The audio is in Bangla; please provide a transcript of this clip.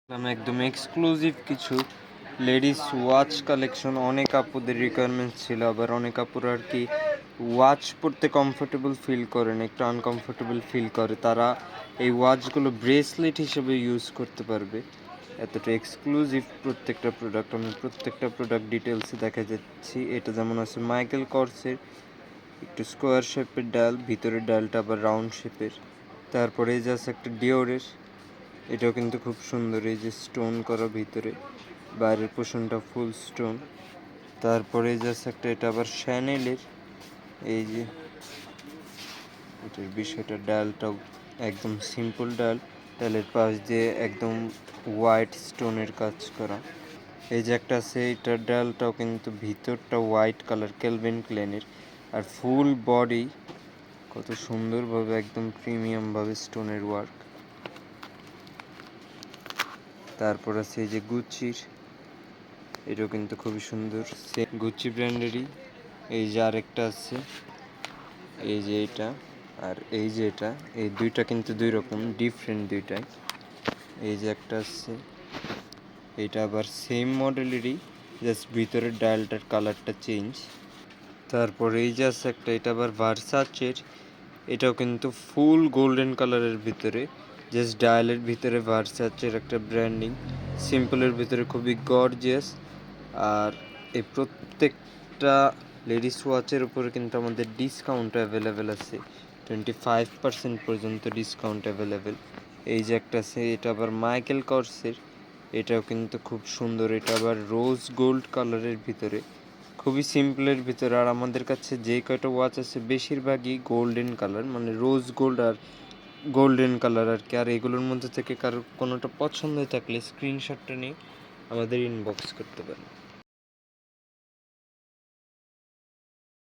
একদম এক্সক্লুসিভ কিছু লেডিস ওয়াচ কালেকশন। অনেক আপুদের রিকোয়ারমেন্টস ছিল, আবার অনেক আপুরা আর কি ওয়াচ পরতে কমফোর্টেবল ফিল করেন, একটু আনকমফোর্টেবল ফিল করে, তারা এই ওয়াচগুলো ব্রেসলেট হিসেবে ইউজ করতে পারবে। এতটা এক্সক্লুসিভ প্রত্যেকটা প্রোডাক্ট, আমি প্রত্যেকটা প্রোডাক্ট ডিটেলসে দেখা যাচ্ছি। এটা যেমন আছে মাইকেল কর্সের, একটু স্কোয়ার শেপের ডায়াল, ভিতরের ডায়ালটা আবার রাউন্ড শেপের। তারপরে এই যে আছে একটা ডিওরের, এটাও কিন্তু খুব সুন্দর, এই যে স্টোন করা ভিতরে, বাইরের পোর্শনটা ফুল স্টোন। তারপরে জাস্ট একটা, এটা আবার শ্যানেলের, এই যে এটার বিষয়টা, ডায়ালটাও একদম সিম্পল ডায়াল, ডায়ালের পাশ দিয়ে একদম হোয়াইট স্টোনের কাজ করা। এই যে একটা আছে, এটার ডায়ালটাও কিন্তু ভিতরটা হোয়াইট কালার, কেলভিন ক্লেনের, আর ফুল বডি কত সুন্দরভাবে একদম প্রিমিয়ামভাবে স্টোনের ওয়ার্ক। তারপর আছে এই যে গুচির, এটাও কিন্তু খুবই সুন্দর, সেম গুচি ব্র্যান্ডেরই। এই যে আরেকটা আছে, এই যে এটা, আর এই যে এটা, এই দুইটা কিন্তু দুই রকম ডিফারেন্ট দুইটাই। এই যে একটা আছে, এটা আবার সেম মডেলেরই, জাস্ট ভিতরের ডায়ালটার কালারটা চেঞ্জ। তারপর এই যে আছে একটা, এটা আবার ভার্সাচের, এটাও কিন্তু ফুল গোল্ডেন কালারের ভিতরে, জাস্ট ডায়ালের ভিতরে ভার্সাচের একটা ব্র্যান্ডিং, সিম্পলের ভিতরে খুবই গর্জিয়াস। আর এই প্রত্যেকটা লেডিস ওয়াচের উপরে কিন্তু আমাদের ডিসকাউন্ট অ্যাভেলেবেল আছে, 25% পর্যন্ত ডিসকাউন্ট অ্যাভেলেবেল। এই যে একটা আছে, এটা আবার মাইকেল কর্সের, এটাও কিন্তু খুব সুন্দর, এটা আবার রোজ গোল্ড কালারের ভিতরে, খুবই সিম্পলের ভিতরে। আর আমাদের কাছে যে কয়টা ওয়াচ আছে বেশিরভাগই গোল্ডেন কালার, মানে রোজ গোল্ড আর গোল্ডেন কালার আর কি। আর এগুলোর মধ্যে থেকে কারোর কোনোটা পছন্দ থাকলে স্ক্রিনশটটা নিয়ে আমাদের ইনবক্স করতে পারেন।